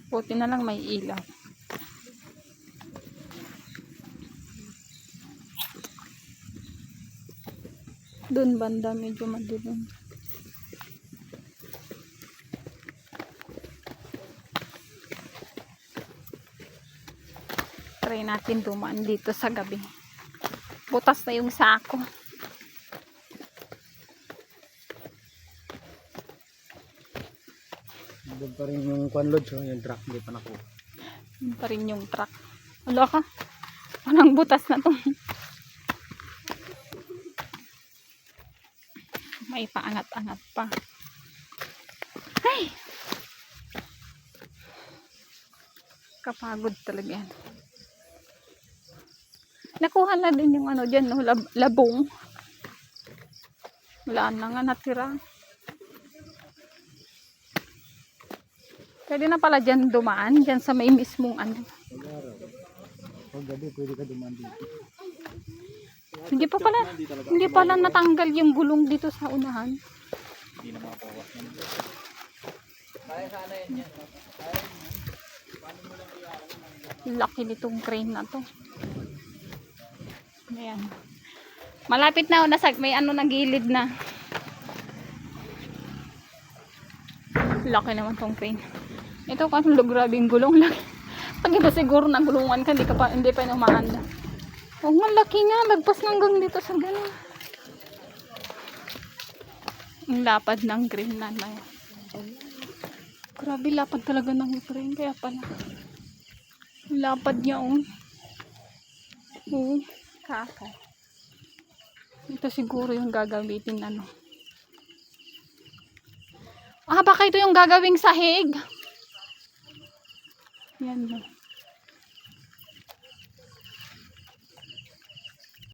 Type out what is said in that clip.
Buti na lang may ilaw. Doon banda medyo madilim. Try natin dumaan dito sa gabi. Butas na yung sako. Doon pa rin yung kwanlod, so yung truck, hindi pa nakuha. Yun pa rin yung truck. Wala ka. Parang butas na to. May paangat-angat pa. Ay! Kapagod talaga yan. Nakuha na din yung ano dyan, no? Labong. Wala na nga natira. Pwede na pala dyan dumaan, dyan sa may mismong ano. Pag gabi, pwede ka dumaan dito. Hindi pala natanggal yung gulong dito sa unahan. Hindi na makakuha. Laki nitong crane na to. Ayan. Malapit na, may ano na gilid na. Laki naman tong crane. Ito kasi grabing gulong lang. Pag iba siguro na gulungan ka, hindi pa umahanda. Oh, malaki nga. Lagpas hanggang dito sa gano'n. Ang lapad ng crane na yan. Grabe, lapad talaga ng crane. Kaya pala. Ang lapad niya, oh. Oh, kakay. Ito siguro yung gagamitin, ano. Ah, baka ito yung gagawing sahig. Yan, no.